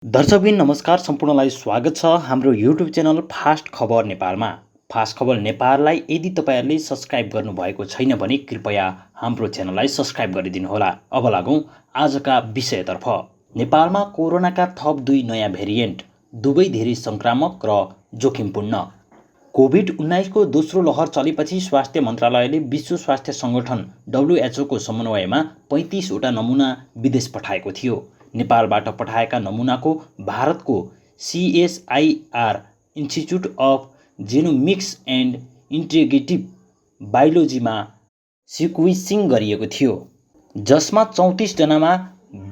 दर्शकबिन नमस्कार, सम्पूर्णलाई स्वागत छ हाम्रो युट्युब च्यानल फास्ट खबर नेपालमा। फास्ट खबर नेपाललाई यदि तपाईँहरूले सब्सक्राइब गर्नुभएको छैन भने कृपया हाम्रो च्यानललाई सब्सक्राइब गरिदिनुहोला। अब लागौँ आजका विषयतर्फ। नेपालमा कोरोनाका थप 2 नयाँ भेरिएन्ट, दुवै धेरै सङ्क्रामक र जोखिमपूर्ण। कोभिड-19 को दोस्रो लहर चलेपछि स्वास्थ्य मन्त्रालयले विश्व स्वास्थ्य सङ्गठन WHO को समन्वयमा 35 वटा नमुना विदेश पठाएको थियो। नेपालबाट पठाएका नमुनाको भारतको CSIR institute of genomics and integrative बायोलोजीमा सिक्वेन्सिङ गरिएको थियो, जसमा 34 जनामा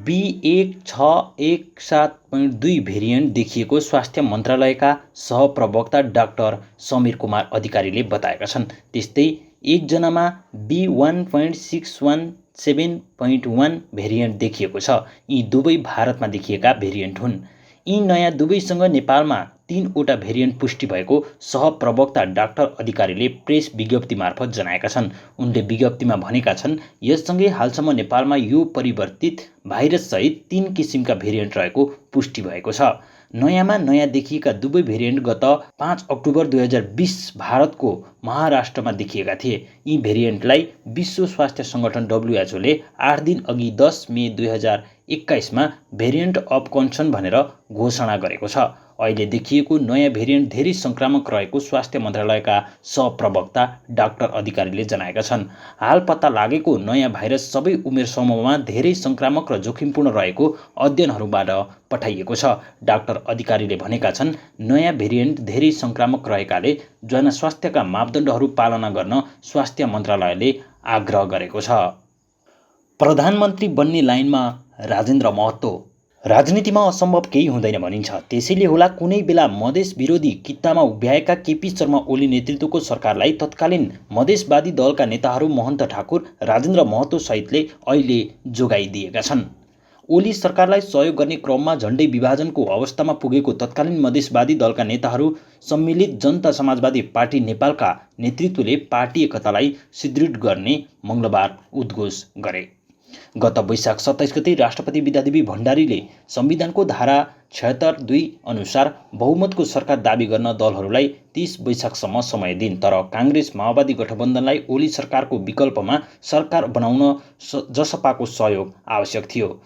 B1617.2 भेरिएन्ट देखिएको स्वास्थ्य मन्त्रालयका सहप्रवक्ता डाक्टर समीर कुमार अधिकारीले बताएका छन्। त्यस्तै एकजनामा B1617.1 भेरिएन्ट देखिएको छ। यी दुवै भारतमा देखिएका भेरिएन्ट हुन्। यी नयाँ दुवैसँग नेपालमा 3 वटा भेरिएन्ट पुष्टि भएको सहप्रवक्ता डाक्टर अधिकारीले प्रेस विज्ञप्ति मार्फत जनाएका छन्। उनले विज्ञप्तिमा भनेका छन्, यससँगै हालसम्म नेपालमा यो परिवर्तित भाइरससहित 3 किसिमका भेरिएन्ट रहेको पुष्टि भएको छ। नयाँमा नयाँ देखिएका दुवै भेरिएन्ट गत 5 अक्टोबर 2020 भारतको महाराष्ट्रमा देखिएका थिए। यी भेरिएन्टलाई विश्व स्वास्थ्य सङ्गठन WHO ले 8 दिन अघि 10 मे 2021 भेरिएन्ट अफ कन्सर्न भनेर घोषणा गरेको छ। अहिले देखिएको नयाँ भेरिएन्ट धेरै सङ्क्रामक रहेको स्वास्थ्य मन्त्रालयका सहप्रवक्ता डाक्टर अधिकारीले जनाएका छन्। हाल पत्ता लागेको नयाँ भाइरस सबै उमेर समूहमा धेरै सङ्क्रामक र जोखिमपूर्ण रहेको अध्ययनहरूबाट पठाइएको छ। डाक्टर अधिकारीले भनेका छन्, नयाँ भेरिएन्ट धेरै सङ्क्रामक रहेकाले जनस्वास्थ्यका मापदण्डहरू पालना गर्न स्वास्थ्य मन्त्रालयले आग्रह गरेको छ। प्रधानमन्त्री बन्ने लाइनमा राजेन्द्र महतो। राजनीतिमा असम्भव केही हुँदैन भनिन्छ, त्यसैले होला कुनै बेला मधेस विरोधी कित्तामा उभ्याएका केपी शर्मा ओली नेतृत्वको सरकारलाई तत्कालीन मधेसवादी दलका नेताहरू महन्त ठाकुर, राजेन्द्र महतो सहितले अहिले जोगाइदिएका छन्। ओली सरकारलाई सहयोग गर्ने क्रममा झण्डै विभाजनको अवस्थामा पुगेको तत्कालीन मधेसवादी दलका नेताहरू सम्मिलित जनता समाजवादी पार्टी नेपालका नेतृत्वले पार्टी एकतालाई सुदृढ गर्ने मङ्गलबार उद्घोष गरे। गत वैशाख 27 गते राष्ट्रपति विद्यादेवी भण्डारीले संविधानको धारा 76(2) अनुसार बहुमतको सरकार दाबी गर्न दलहरूलाई 30 वैशाखसम्म समय दिन्। तर काङ्ग्रेस माओवादी गठबन्धनलाई ओली सरकारको विकल्पमा सरकार बनाउन जसपाको सहयोग आवश्यक थियो।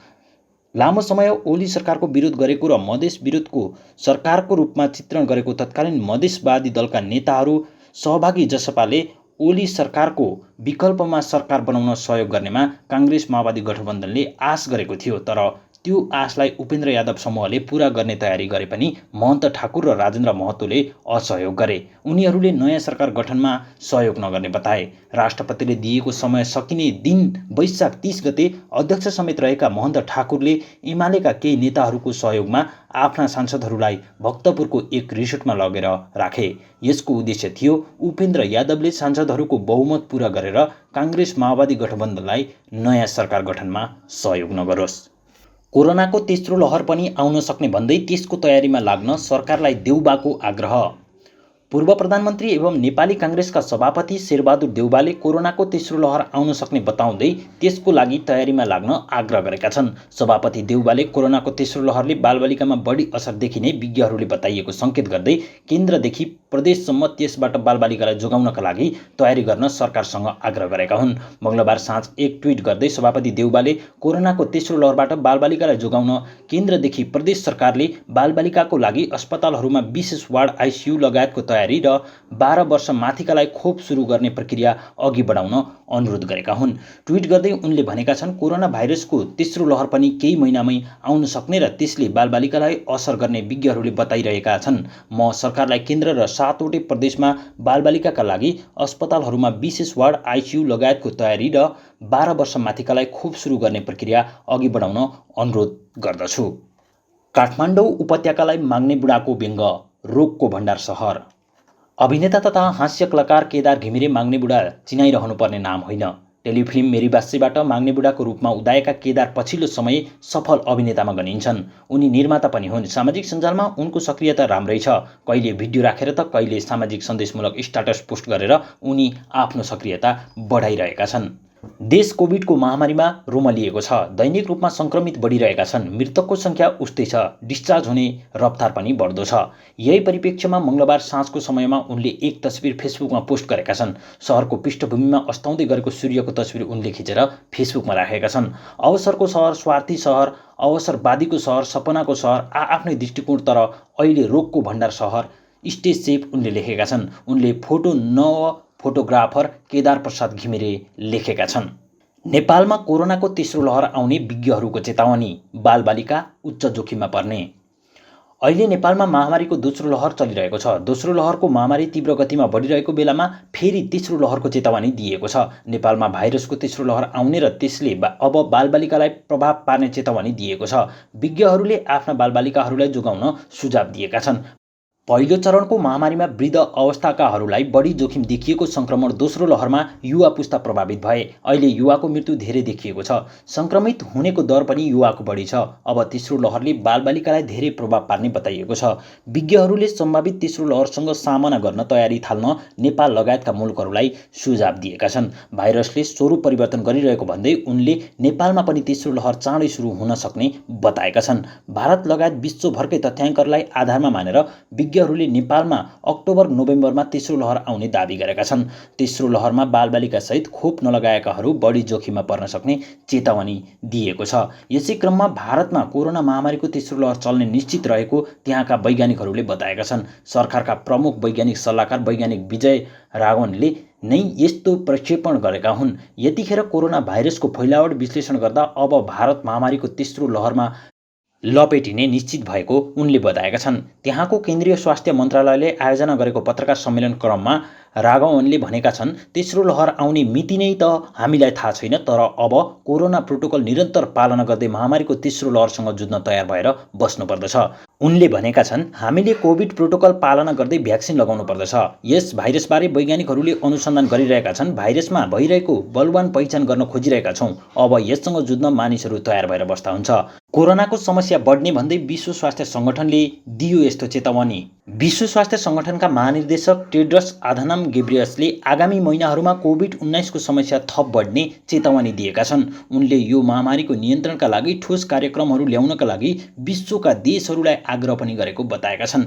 लामो समय ओली सरकारको विरोध गरेको र मधेस विरोधको सरकारको रूपमा चित्रण गरेको तत्कालीन मधेसवादी दलका नेताहरू सहभागी जसपाले ओली सरकारको विकल्पमा सरकार बनाउन सहयोग गर्नेमा काङ्ग्रेस माओवादी गठबन्धनले आश गरेको थियो। तर त्यो आशलाई उपेन्द्र यादव समूहले पूरा गर्ने तयारी गरे पनि महन्त ठाकुर र राजेन्द्र महतोले असहयोग गरे। उनीहरूले नयाँ सरकार गठनमा सहयोग नगर्ने बताए। राष्ट्रपतिले दिएको समय सकिने दिन वैशाख 30 गते अध्यक्ष समेत रहेका महन्त ठाकुरले एमालेका केही नेताहरूको सहयोगमा आफ्ना सांसदहरूलाई भक्तपुरको एक रिसोर्टमा लगेर राखे। यसको उद्देश्य थियो उपेन्द्र यादवले सांसदहरूको बहुमत पूरा गरेर काङ्ग्रेस माओवादी गठबन्धनलाई नयाँ सरकार गठनमा सहयोग नगरोस्। कोरोनाको तेस्रो लहर पनि आउन सक्ने भन्दै त्यसको तयारीमा लाग्न सरकारलाई देउबाको आग्रह। पूर्व प्रधानमन्त्री एवं नेपाली काङ्ग्रेसका सभापति शेरबहादुर देउबाले कोरोनाको तेस्रो लहर आउन सक्ने बताउँदै त्यसको लागि तयारीमा लाग्न आग्रह गरेका छन्। सभापति देउबाले कोरोनाको तेस्रो लहरले बालबालिकामा बढी असर देखिने विज्ञहरूले बताइएको सङ्केत गर्दै केन्द्रदेखि प्रदेशसम्म त्यसबाट बालबालिकालाई जोगाउनका लागि तयारी गर्न सरकारसँग आग्रह गरेका हुन्। मङ्गलबार साँझ एक ट्विट गर्दै सभापति देउबाले कोरोनाको तेस्रो लहरबाट बालबालिकालाई जोगाउन केन्द्रदेखि प्रदेश सरकारले बालबालिकाको लागि अस्पतालहरूमा विशेष वार्ड ICU लगायतको तयारी र 12 वर्ष माथिकालाई खोप सुरु गर्ने प्रक्रिया अघि बढाउन अनुरोध गरेका हुन्। ट्विट गर्दै उनले भनेका छन्, कोरोना भाइरसको तेस्रो लहर पनि केही महिनामै आउन सक्ने र त्यसले बालबालिकालाई असर गर्ने विज्ञहरूले बताइरहेका छन्। म सरकारलाई केन्द्र र 7 वटै प्रदेशमा बालबालिकाका लागि अस्पतालहरूमा विशेष वार्ड ICU लगायतको तयारी र 12 वर्ष माथिकालाई खोप सुरु गर्ने प्रक्रिया अघि बढाउन अनुरोध गर्दछु। काठमाडौँ उपत्यकालाई माग्ने बुढाको व्यङ्ग, रोगको भण्डार सहर। अभिनेता तथा हास्य कलाकार केदार घिमिरे माग्ने बुढा चिनाइरहनुपर्ने नाम होइन। टेलिफिल्म मेरी बास्सेबाट माग्ने बुढाको रूपमा उदाएका केदार पछिल्लो समय सफल अभिनेतामा गनिन्छन्। उनी निर्माता पनि हुन्। सामाजिक सञ्जालमा उनको सक्रियता राम्रै छ। कहिले भिडियो राखेर त कहिले सामाजिक सन्देशमूलक स्ट्याटस पोस्ट गरेर उनी आफ्नो सक्रियता बढाइरहेका छन्। देश कोभिडको महामारीमा रोमलिएको छ। दैनिक रूपमा सङ्क्रमित बढिरहेका छन्। मृतकको सङ्ख्या उस्तै छ। डिस्चार्ज हुने रफ्तार पनि बढ्दो छ। यही परिप्रेक्ष्यमा मङ्गलबार साँझको समयमा उनले एक तस्बिर फेसबुकमा पोस्ट गरेका छन्। सहरको पृष्ठभूमिमा अस्ताउँदै गरेको सूर्यको तस्बिर उनले खिचेर फेसबुकमा राखेका छन्। अवसरको सहर, स्वार्थी सहर, अवसरवादीको सहर, सपनाको सहर, आफ्नै दृष्टिकोण तर अहिले रोगको भण्डार सहर, स्टेज सेफ उनले लेखेका छन्। उनले फोटोग्राफर केदार प्रसाद घिमिरे लेखेका छन्। नेपालमा कोरोनाको तेस्रो लहर आउने विज्ञहरूको चेतावनी, बालबालिका उच्च जोखिममा पर्ने। अहिले नेपालमा महामारीको दोस्रो लहर चलिरहेको छ। दोस्रो लहरको महामारी तीव्र गतिमा बढिरहेको बेलामा फेरि तेस्रो लहरको चेतावनी दिएको छ। नेपालमा भाइरसको तेस्रो लहर आउने र त्यसले अब बालबालिकालाई प्रभाव पार्ने चेतावनी दिएको छ। विज्ञहरूले आफ्ना बालबालिकाहरूलाई जोगाउन सुझाव दिएका छन्। पहिलो चरणको महामारीमा वृद्ध अवस्थाकाहरूलाई बढी जोखिम देखिएको सङ्क्रमण दोस्रो लहरमा युवा पुस्ता प्रभावित भए। अहिले युवाको मृत्यु धेरै देखिएको छ। सङ्क्रमित हुनेको दर पनि युवाको बढी छ। अब तेस्रो लहरले बालबालिकालाई धेरै प्रभाव पार्ने बताइएको छ। विज्ञहरूले सम्भावित तेस्रो लहरसँग सामना गर्न तयारी थाल्न नेपाल लगायतका मुलुकहरूलाई सुझाव दिएका छन्। भाइरसले स्वरूप परिवर्तन गरिरहेको भन्दै उनले नेपालमा पनि तेस्रो लहर चाँडै सुरु हुन सक्ने बताएका छन्। भारत लगायत विश्वभरकै तथ्याङ्कहरूलाई आधारमा मानेर विज्ञहरूले नेपालमा अक्टोबर-नोभेम्बरमा तेस्रो लहर आउने दाबी गरेका छन्। तेस्रो लहरमा बालबालिकासहित खोप नलगाएकाहरू बढी जोखिममा पर्न सक्ने चेतावनी दिएको छ। यसै क्रममा भारतमा कोरोना महामारीको तेस्रो लहर चल्ने निश्चित रहेको त्यहाँका वैज्ञानिकहरूले बताएका छन्। सरकारका प्रमुख वैज्ञानिक सल्लाहकार वैज्ञानिक विजय राघवनले नै यस्तो प्रक्षेपण गरेका हुन्। यतिखेर कोरोना भाइरसको फैलावट विश्लेषण गर्दा अब भारत महामारीको तेस्रो लहरमा लपेटिने निश्चित भएको उनले बताएका छन्। त्यहाँको केन्द्रीय स्वास्थ्य मन्त्रालयले आयोजना गरेको पत्रकार सम्मेलन क्रममा राघवनले भनेका छन्, तेस्रो लहर आउने मिति नै त हामीलाई थाहा छैन, तर अब कोरोना प्रोटोकल निरन्तर पालना गर्दै महामारीको तेस्रो लहरसँग जुझ्न तयार भएर बस्नुपर्दछ। उनले भनेका छन्, हामीले कोभिड प्रोटोकल पालना गर्दै भ्याक्सिन लगाउनु पर्दछ। यस भाइरसबारे वैज्ञानिकहरूले अनुसन्धान गरिरहेका छन्। भाइरसमा भइरहेको बलवान पहिचान गर्न खोजिरहेका छौँ। अब यससँग जुझ्न मानिसहरू तयार भएर बस्दा हुन्छ। कोरोनाको समस्या बढ्ने भन्दै विश्व स्वास्थ्य सङ्गठनले दियो यस्तो चेतावनी। विश्व स्वास्थ्य सङ्गठनका महानिर्देशक टेड्रस अधानम गेब्रियसले आगामी महिनाहरूमा कोभिड-19को समस्या थप बढ्ने चेतावनी दिएका छन्। उनले यो महामारीको नियन्त्रणका लागि ठोस कार्यक्रमहरू ल्याउनका लागि विश्वका देशहरूलाई आग्रह पनि गरेको बताएका छन्।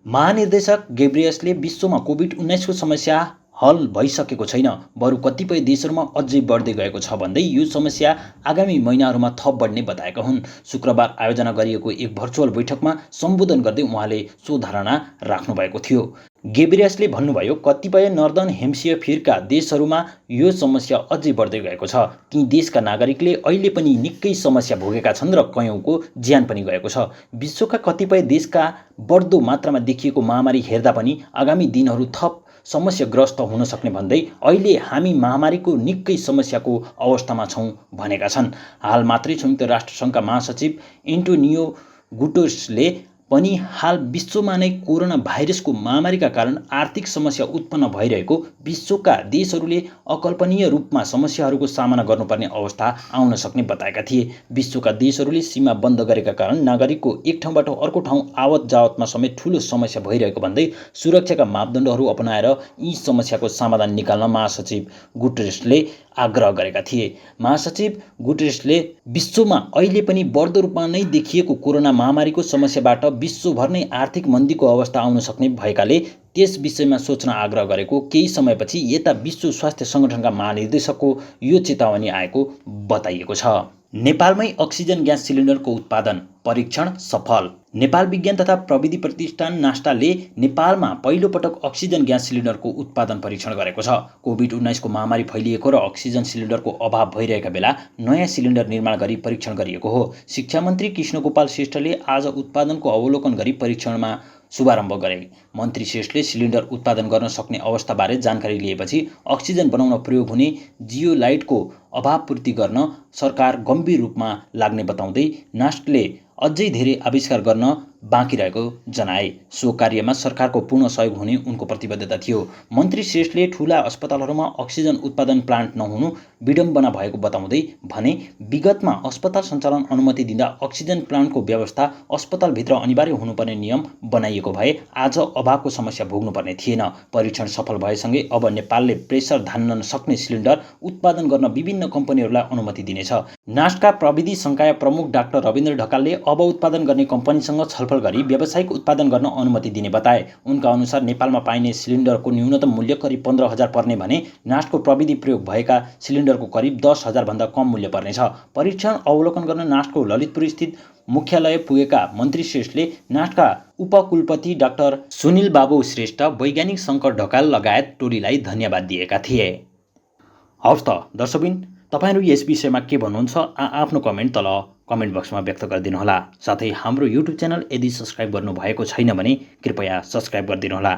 महानिर्देशक गेब्रियसले विश्वमा कोभिड-19को समस्या हल भइसकेको छैन, बरु कतिपय देशहरूमा अझै बढ्दै गएको छ भन्दै यो समस्या आगामी महिनाहरूमा थप बढ्ने बताएका हुन्। शुक्रबार आयोजना गरिएको एक भर्चुअल बैठकमा सम्बोधन गर्दै उहाँले सो धारणा राख्नुभएको थियो। गेब्रियसले भन्नुभयो, कतिपय नर्दर्न हेम्सियरका देशहरूमा यो समस्या अझै बढ्दै गएको छ। ती देशका नागरिकले अहिले पनि निकै समस्या भोगेका छन् र कयौँको ज्यान पनि गएको छ। विश्वका कतिपय देशका बढ्दो मात्रामा देखिएको महामारी हेर्दा पनि आगामी दिनहरू थप समस्याग्रस्त हुन सक्ने भन्दै अहिले हामी महामारीको निकै समस्याको अवस्थामा छौँ भनेका छन्। हाल मात्रै संयुक्त राष्ट्रसङ्घका महासचिव एन्टोनियो गुटेरेसले पनि हाल विश्वमा नै कोरोना भाइरसको महामारीका कारण आर्थिक समस्या उत्पन्न भइरहेको, विश्वका देशहरूले अकल्पनीय रूपमा समस्याहरूको सामना गर्नुपर्ने अवस्था आउन सक्ने बताएका थिए। विश्वका देशहरूले सीमा बन्द गरेका कारण नागरिकको एक ठाउँबाट अर्को ठाउँ आवत जावतमा समेत ठूलो समस्या भइरहेको भन्दै सुरक्षाका मापदण्डहरू अपनाएर यी समस्याको समाधान निकाल्न महासचिव गुटेरेसले आग्रह गरेका थिए। महासचिव गुटेरेसले विश्वमा अहिले पनि बढ्दो रूपमा नै देखिएको कोरोना महामारीको समस्याबाट विश्वभर नै आर्थिक मन्दीको अवस्था आउन सक्ने भएकाले त्यस विषयमा सोच्न आग्रह गरेको केही समयपछि यता विश्व स्वास्थ्य सङ्गठनका महानिर्देशकको यो चेतावनी आएको बताइएको छ। नेपालमै अक्सिजन ग्यास सिलिन्डरको उत्पादन परीक्षण सफल। नेपाल विज्ञान तथा प्रविधि प्रतिष्ठान नास्टाले नेपालमा पहिलो पटक अक्सिजन ग्यास सिलिन्डरको उत्पादन परीक्षण गरेको छ। कोभिड-19को महामारी फैलिएको र अक्सिजन सिलिन्डरको अभाव भइरहेका बेला नयाँ सिलिन्डर निर्माण गरी परीक्षण गरिएको हो। शिक्षा मन्त्री कृष्णगोपाल श्रेष्ठले आज उत्पादनको अवलोकन गरी परीक्षणमा शुभारम्भ गरे। मन्त्री श्रेष्ठले सिलिन्डर उत्पादन गर्न सक्ने अवस्थाबारे जानकारी लिएपछि अक्सिजन बनाउन प्रयोग हुने जियोलाइटको अभाव पूर्ति गर्न सरकार गम्भीर रूपमा लाग्ने बताउँदै नास्टले अझै धेरै आविष्कार गर्न बाँकी रहेको जनाए। सो कार्यमा सरकारको पूर्ण सहयोग हुने उनको प्रतिबद्धता थियो। मन्त्री श्रेष्ठले ठूला अस्पतालहरूमा अक्सिजन उत्पादन प्लान्ट नहुनु विडम्बना भएको बताउँदै भने, विगतमा अस्पताल सञ्चालन अनुमति दिँदा अक्सिजन प्लान्टको व्यवस्था अस्पतालभित्र अनिवार्य हुनुपर्ने नियम बनाइएको भए आज अभावको समस्या भोग्नुपर्ने थिएन। परीक्षण सफल भएसँगै अब नेपालले प्रेसर धान्न सक्ने सिलिन्डर उत्पादन गर्न विभिन्न कम्पनीहरूलाई अनुमति दिनेछ। नास्टका प्रविधि संकाय प्रमुख डाक्टर रविन्द्र ढकालले अब उत्पादन गर्ने कम्पनीसँग छलफल गरी व्यावसायिक उत्पादन गर्न अनुमति दिने बताए। उनका अनुसार नेपालमा पाइने सिलिन्डरको न्यूनतम मूल्य करिब 15,000 पर्ने भने नास्टको प्रविधि प्रयोग भएका सिलिन्डरको करिब 10,000 भन्दा कम मूल्य पर्नेछ। परीक्षण अवलोकन गर्न नास्टको ललितपुर स्थित मुख्यालय पुगेका मन्त्री श्रेष्ठले नास्टका उपकुलपति डाक्टर सुनिल बाबु श्रेष्ठ, वैज्ञानिक शङ्कर ढकाल लगायत टोलीलाई धन्यवाद दिएका थिए। हवस् त दर्शकबिन, तपाईहरू यस विषयमा के भन्नुहुन्छ आफ्नो कमेन्ट तल कमेन्ट बक्समा व्यक्त गरिदिनुहोला। साथै हाम्रो युट्युब च्यानल यदि सब्स्क्राइब गर्नुभएको छैन भने कृपया सब्स्क्राइब गरिदिनुहोला।